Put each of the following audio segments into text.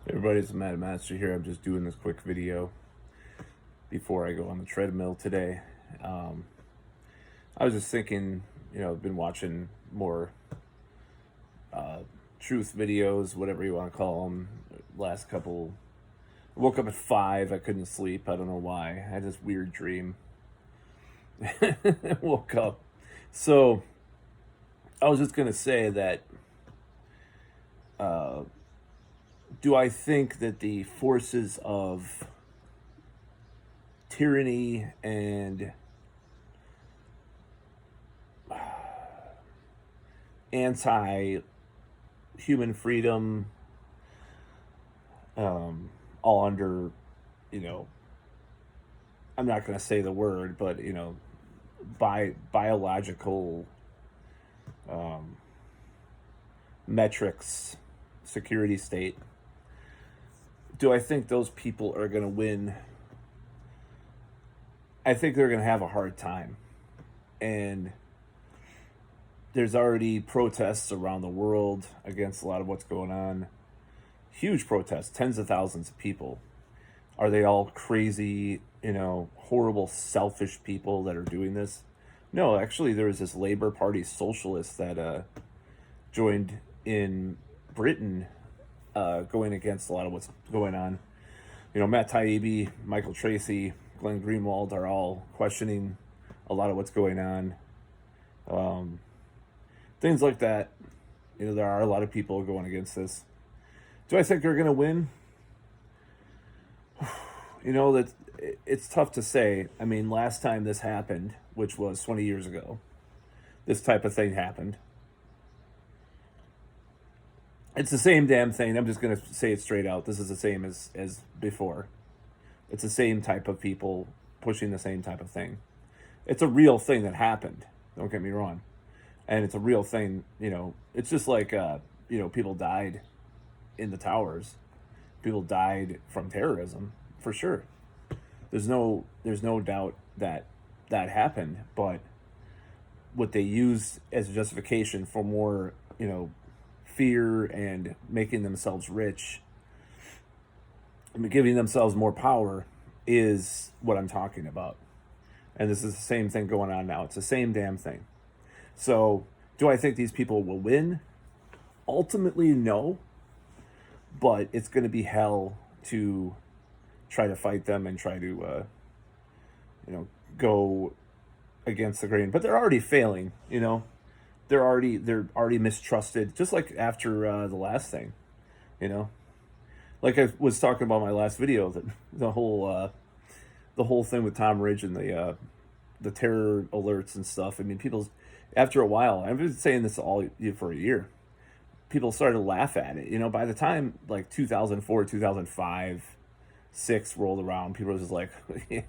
Everybody, it's Mad Master here. I'm just doing this quick video before I go on the treadmill today. Um, I was just thinking, I've been watching more truth videos, whatever you want to call them, last couple. I woke up at 5. I couldn't sleep. I don't know why. I had this weird dream. Woke up. So I was just going to say that do I think that the forces of tyranny and anti human freedom, all under, you know, I'm not going to say the word, but, biological metrics, security state, do I think those people are going to win? I think they're going to have a hard time. And there's already protests around the world against a lot of what's going on. Huge protests, tens of thousands of people. Are they all crazy, horrible, selfish people that are doing this? No, actually, there was this Labour Party socialist that joined in Britain, going against a lot of what's going on. Matt Taibbi, Michael Tracy, Glenn Greenwald are all questioning a lot of what's going on. Things like that. There are a lot of people going against this. Do I think they're going to win? That it's tough to say. I mean, last time this happened, which was 20 years ago, this type of thing happened. It's the same damn thing. I'm just going to say it straight out. This is the same as before. It's the same type of people pushing the same type of thing. It's a real thing that happened. Don't get me wrong. And it's a real thing. It's just like, people died in the towers. People died from terrorism, for sure. There's no doubt that happened. But what they used as a justification for more, fear and making themselves rich, giving themselves more power, is what I'm talking about. And this is the same thing going on now. It's the same damn thing. So, do I think these people will win? Ultimately, no. But it's going to be hell to try to fight them and try to, go against the grain. But they're already failing, They're already mistrusted, just like after the last thing, Like I was talking about in my last video, that the whole thing with Tom Ridge and the terror alerts and stuff. I mean, people, after a while, I've been saying this all for a year, people started to laugh at it. By the time like 2004, 2005, 6 rolled around, people were just like, yeah,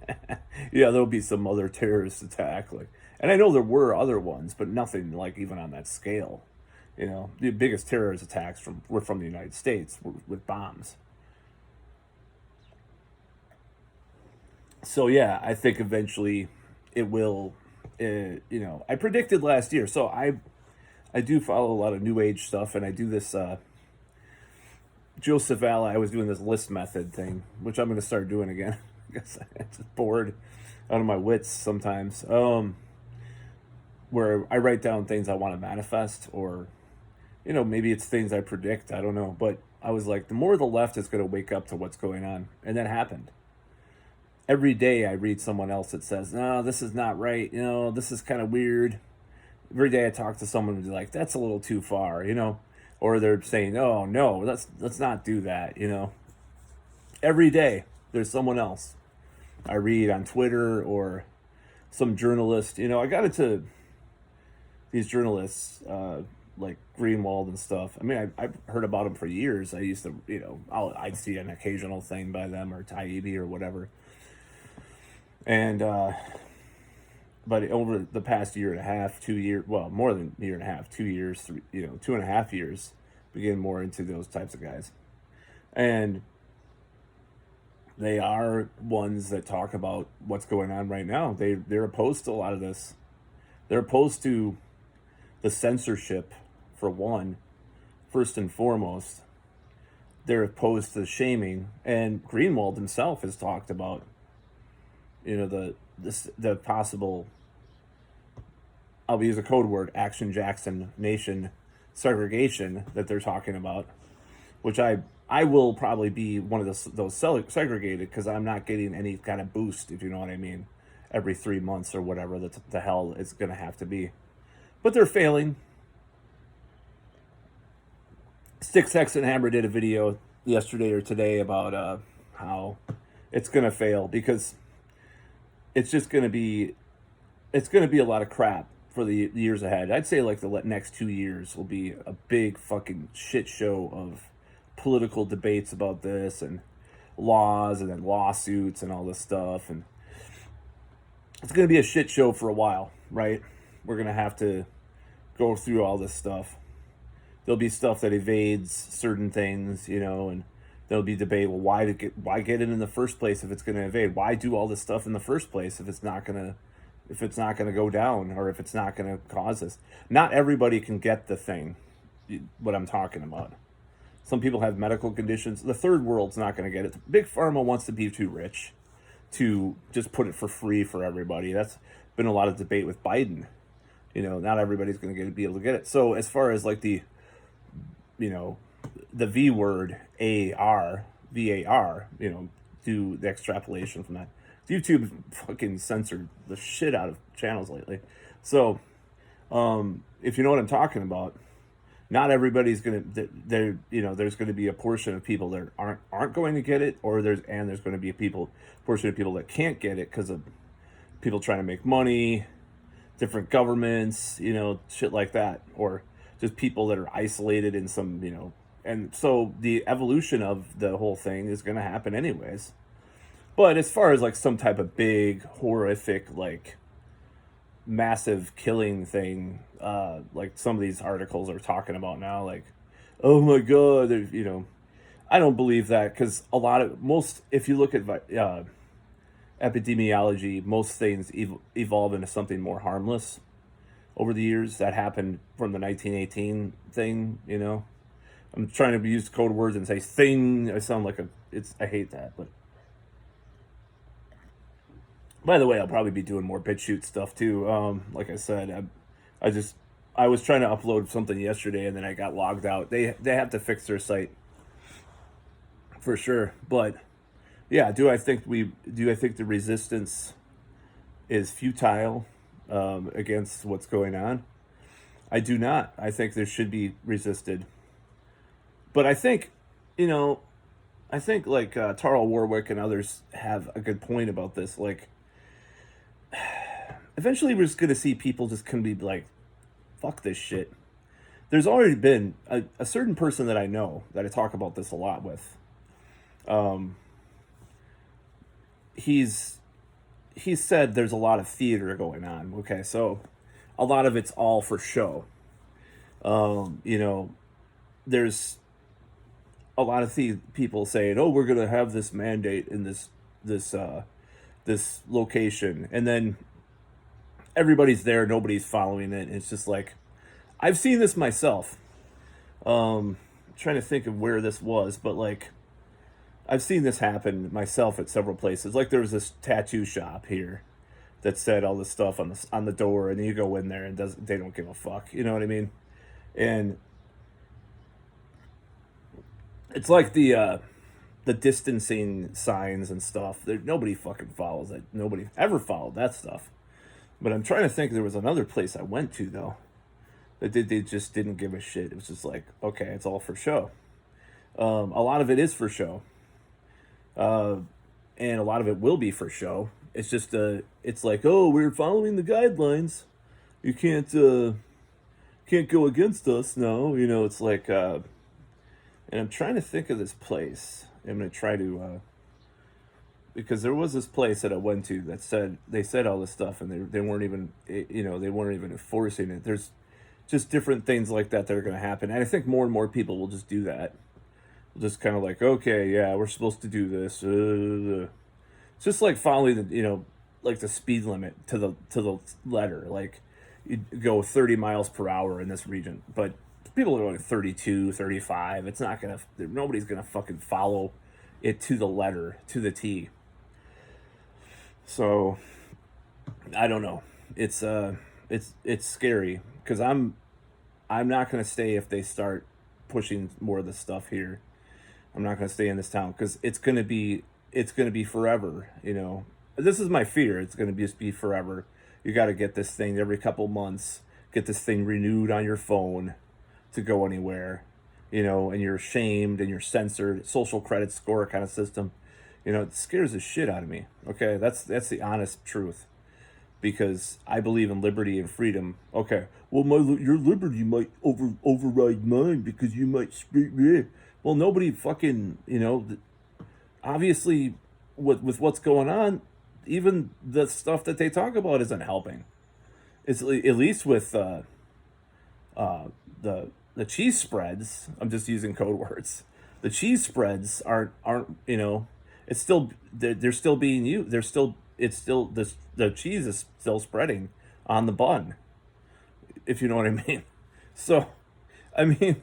there'll be some other terrorist attack. And I know there were other ones, but nothing like even on that scale. The biggest terrorist attacks were from the United States with bombs. So yeah, I think eventually it will. I predicted last year. So I do follow a lot of New Age stuff, and I do this. Joseph Valla, I was doing this list method thing, which I'm going to start doing again. I guess I'm just bored out of my wits sometimes. Where I write down things I want to manifest, or maybe it's things I predict. I don't know, but I was like, the more the left is going to wake up to what's going on, and that happened. Every day I read someone else that says, no, this is not right. This is kind of weird. Every day I talk to someone who's like, that's a little too far, or they're saying, oh no, let's not do that. Every day there's someone else I read on Twitter or some journalist. I got into these journalists, like Greenwald and stuff. I mean, I've heard about them for years. I used to, I'd see an occasional thing by them or Taibbi or whatever. And, but over the past year and a half, 2 years, well, more than a year and a half, 2 years, 2.5 years, begin more into those types of guys. And they are ones that talk about what's going on right now. They're opposed to a lot of this. They're opposed to the censorship, for one, first and foremost. they're opposed to shaming. And Greenwald himself has talked about, the possible, I'll use a code word, Action Jackson Nation segregation that they're talking about, which I will probably be one of those segregated because I'm not getting any kind of boost, if you know what I mean, every 3 months or whatever the hell it's going to have to be. But they're failing. Sticks, Hex, and Hammer did a video yesterday or today about how it's going to fail because it's just going to be a lot of crap for the years ahead. I'd say like the next 2 years will be a big fucking shit show of political debates about this and laws and then lawsuits and all this stuff, and it's going to be a shit show for a while, right? We're going to have to go through all this stuff. There'll be stuff that evades certain things, and there'll be debate. Well, why get it in the first place if it's going to evade? Why do all this stuff in the first place if it's not going to go down, or if it's not going to cause this? Not everybody can get the thing, what I'm talking about. Some people have medical conditions. The third world's not going to get it. Big Pharma wants to be too rich to just put it for free for everybody. That's been a lot of debate with Biden. Not everybody's going to be able to get it. So as far as like the V word, VAR, do the extrapolation from that. YouTube fucking censored the shit out of channels lately. So if you know what I'm talking about, not everybody's gonna. There's going to be a portion of people that aren't going to get it, or there's going to be a portion of people that can't get it because of people trying to make money, different governments, shit like that, or just people that are isolated in some, and so the evolution of the whole thing is going to happen anyways. But as far as like some type of big, horrific, like massive killing thing, like some of these articles are talking about now, like, oh my God, I don't believe that because if you look at epidemiology, most things evolve into something more harmless over the years. That happened from the 1918 thing, I'm trying to use code words and say thing. I sound like I hate that, but by the way, I'll probably be doing more BitChute stuff too. Like I said, I was trying to upload something yesterday and then I got logged out. They have to fix their site for sure. But yeah, do I think the resistance is futile against what's going on? I do not. I think there should be resisted. But I think, like Tarl Warwick and others have a good point about this. Like, eventually we're just going to see people just can be like, fuck this shit. There's already been a certain person that I know that I talk about this a lot with. He's said there's a lot of theater going on. Okay, so a lot of it's all for show. There's a lot of people saying, "Oh, we're gonna have this mandate in this location," and then everybody's there, nobody's following it. It's just like, I've seen this myself. Trying to think of where this was, but like, I've seen this happen myself at several places. Like there was this tattoo shop here that said all this stuff on the door, and then you go in there and they don't give a fuck. You know what I mean? And it's like the distancing signs and stuff. Nobody fucking follows it. Nobody ever followed that stuff. But I'm trying to think. There was another place I went to though that they just didn't give a shit. It was just like, okay, it's all for show. A lot of it is for show. And a lot of it will be for show. It's just it's like, oh, we're following the guidelines. You can't go against us. No, it's like, and I'm trying to think of this place. I'm gonna try to, because there was this place that I went to that they said all this stuff, and they weren't even, they weren't even enforcing it. There's just different things like that are gonna happen, and I think more and more people will just do that. Just kind of like, okay, yeah, we're supposed to do this. It's just like following the, like the speed limit to the letter. Like you go 30 miles per hour in this region, but people are only 32, 35. It's not gonna. Nobody's gonna fucking follow it to the letter, to the T. So I don't know. It's scary because I'm not gonna stay if they start pushing more of the stuff here. I'm not gonna stay in this town because it's gonna be forever. You know, this is my fear. It's gonna just be forever. You got to get this thing every couple months. Get this thing renewed on your phone to go anywhere. You know, and you're ashamed and you're censored. Social credit score kind of system. You know, it scares the shit out of me. Okay, that's the honest truth. Because I believe in liberty and freedom. Okay, well, your liberty might override mine because you might speak. Well, nobody fucking, you know, obviously with what's going on, even the stuff that they talk about isn't helping. It's at least with the cheese spreads. I'm just using code words. The cheese spreads aren't you know, it's still they're still being used. They're still it's still the cheese is still spreading on the bun, if you know what I mean. So, I mean,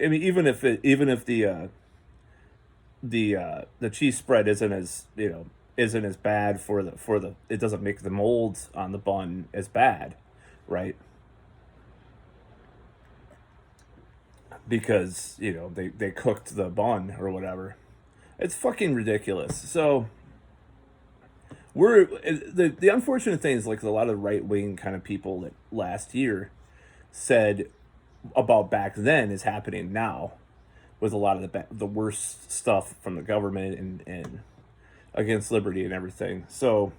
even if the cheese spread isn't as, you know, isn't as bad for the it doesn't make the molds on the bun as bad, right? Because, you know, they cooked the bun or whatever. It's fucking ridiculous. So the unfortunate thing is, like, a lot of right wing kind of people that last year said about back then is happening now, with a lot of the worst stuff from the government and against liberty and everything. So,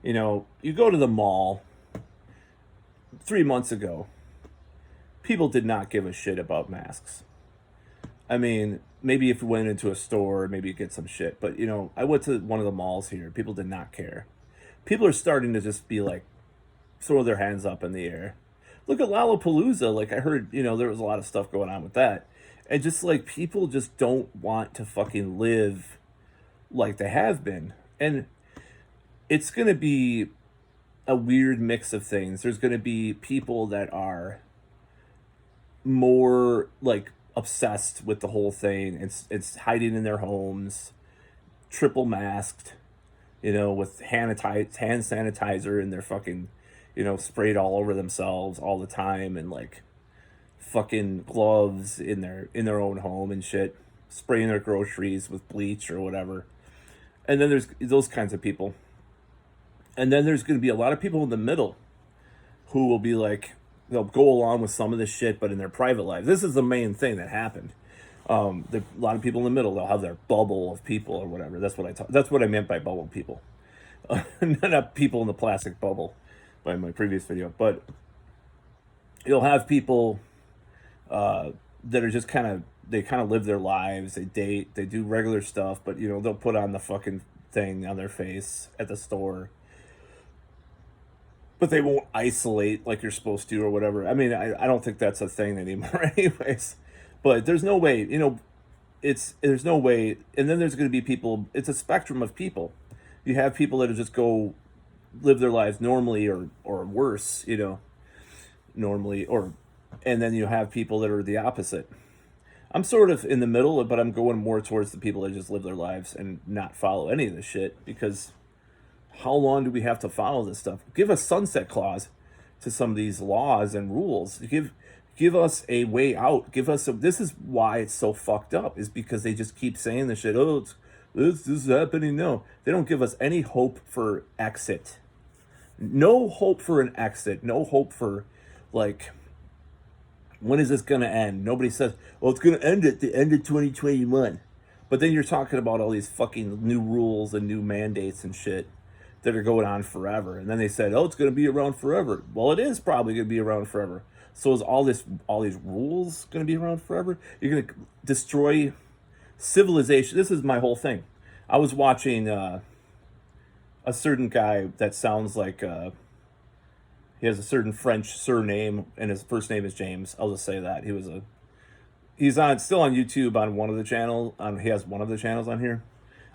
you know, you go to the mall 3 months ago, people did not give a shit about masks. I mean, maybe if you went into a store, maybe you get some shit. But, you know, I went to one of the malls here. People did not care. People are starting to just be like, throw their hands up in the air. Look at Lollapalooza. Like, I heard, you know, there was a lot of stuff going on with that. And just, like, people just don't want to fucking live like they have been. And it's going to be a weird mix of things. There's going to be people that are more, like, obsessed with the whole thing. It's hiding in their homes, triple masked, you know, with hand sanitizer, and they're fucking, you know, sprayed all over themselves all the time, and like fucking gloves in their own home and shit, spraying their groceries with bleach or whatever. And then there's those kinds of people. And then there's going to be a lot of people in the middle who will be like, they'll go along with some of this shit, but in their private lives. This is the main thing that happened. A lot of people in the middle, they'll have their bubble of people or whatever. That's what I meant by bubble people. Not people in the plastic bubble by my previous video. But you'll have people that are just they kind of live their lives. They date, they do regular stuff, but, you know, they'll put on the fucking thing on their face at the store. But they won't isolate like you're supposed to or whatever. I mean, I don't think that's a thing anymore anyways. But there's no way, you know, there's no way. And then there's going to be people, it's a spectrum of people. You have people that just go live their lives normally or worse, you know, normally, and then you have people that are the opposite. I'm sort of in the middle, but I'm going more towards the people that just live their lives and not follow any of this shit, because how long do we have to follow this stuff? Give a sunset clause to some of these laws and rules. Give us a way out. This is why it's so fucked up, is because they just keep saying this shit. Oh, this is happening. No, they don't give us any hope for exit. No hope for an exit. No hope for, like, when is this going to end? Nobody says, well, it's going to end at the end of 2021. But then you're talking about all these fucking new rules and new mandates and shit that are going on forever. And then they said, oh, it's going to be around forever. Well, it is probably going to be around forever. So is all these rules going to be around forever? You're going to destroy civilization. This is my whole thing. I was watching a certain guy that sounds like he has a certain French surname, and his first name is James. I'll just say that. He's still on YouTube on one of the channels. He has one of the channels on here.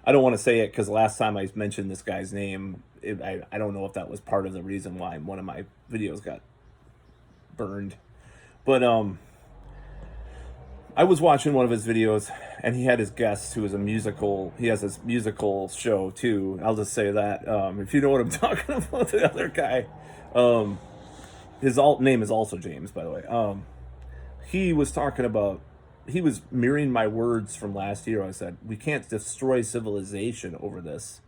I don't want to say it because last time I mentioned this guy's name, I don't know if that was part of the reason why one of my videos got burned. But I was watching one of his videos, and he had his guest who is a musical. He has this musical show too. I'll just say that if you know what I'm talking about, the other guy, um, his alt name is also James, by the way. He was talking about. He was mirroring my words from last year. I said we can't destroy civilization over this,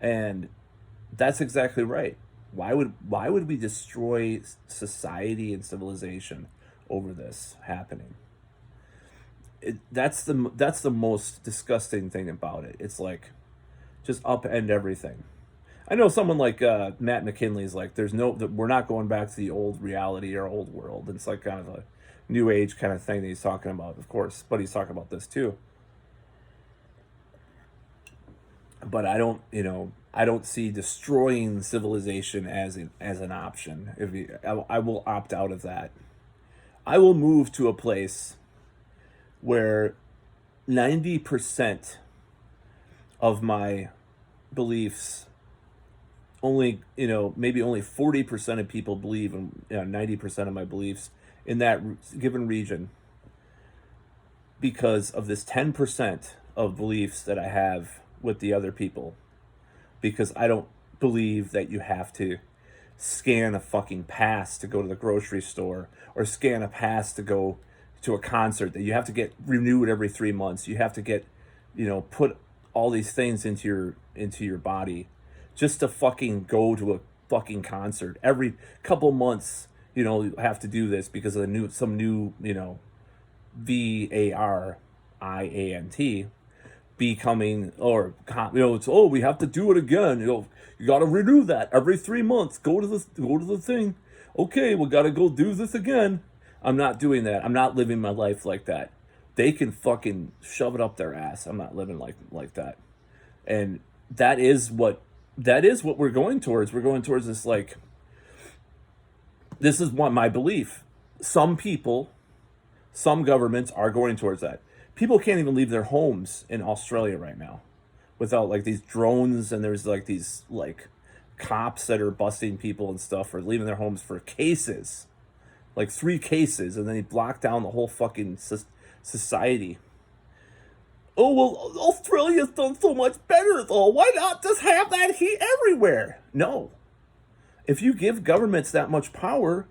and that's exactly right. Why would we destroy society and civilization over this happening? That's the most disgusting thing about it. It's like just upend everything. I know someone like Matt McKinley's like, there's no, we're not going back to the old reality or old world. It's like kind of a new age kind of thing that he's talking about, of course, but he's talking about this too. But I don't see destroying civilization as an option. I will opt out of that. I will move to a place where 90% of my beliefs only, maybe only 40% of people believe in 90% of my beliefs in that given region, because of this 10% of beliefs that I have with the other people. Because I don't believe that you have to scan a fucking pass to go to the grocery store, or scan a pass to go to a concert, that you have to get renewed every 3 months. You have to get, put all these things into your body just to fucking go to a fucking concert every couple months. You have to do this because of some new VARIANT becoming, or it's, oh, we have to do it again. You got to renew that every 3 months. Go to the thing. Okay, we got to go do this again. I'm not doing that. I'm not living my life like that. They can fucking shove it up their ass. I'm not living like that. And that is what we're going towards. We're going towards this, like, this is what my belief. Some people, some governments are going towards that. People can't even leave their homes in Australia right now without, like, these drones, and there's like these like cops that are busting people and stuff, or leaving their homes for cases, like 3 cases, and then they block down the whole fucking society. Oh, well, Australia's done so much better though. Why not just have that heat everywhere? No. If you give governments that much power,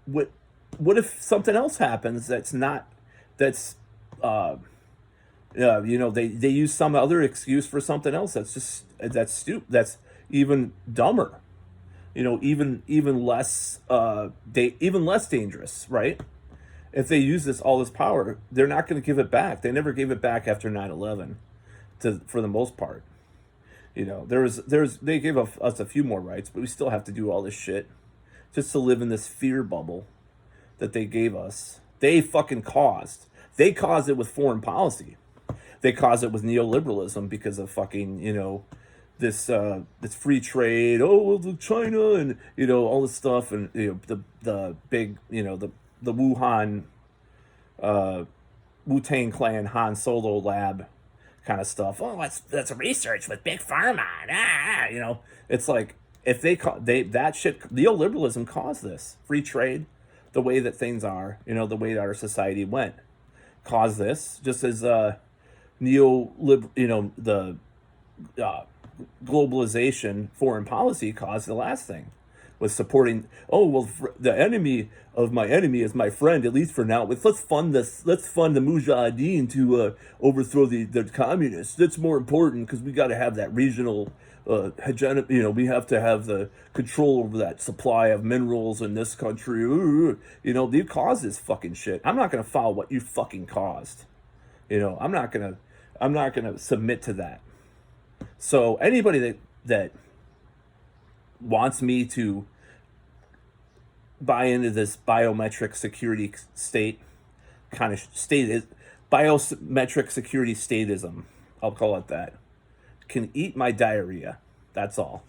what if something else happens they use some other excuse for something else that's stupid, that's even dumber, even less dangerous, right? If they use all this power, they're not going to give it back. They never gave it back after 9/11, for the most part. They gave us a few more rights, but we still have to do all this shit just to live in this fear bubble that they gave us. They fucking caused. They caused it with foreign policy. They caused it with neoliberalism because of fucking, this free trade. Oh, well, China, and all this stuff, and the big, the Wuhan Wu-Tang Clan Han Solo lab kind of stuff. Oh, that's research with big pharma. It's like, if that shit, neoliberalism caused this free trade, the way that things are, the way that our society went, caused this, just as the globalization foreign policy caused the last thing, was supporting. Oh, well, the enemy of my enemy is my friend, at least for now. Let's fund the Mujahideen to overthrow the communists. That's more important because we got to have that regional we have to have the control over that supply of minerals in this country. You caused this fucking shit. I'm not gonna follow what you fucking caused. I'm not gonna submit to that. So anybody that wants me to buy into this biometric security state kind of state, biometric security statism, I'll call it that, can eat my diarrhea. That's all.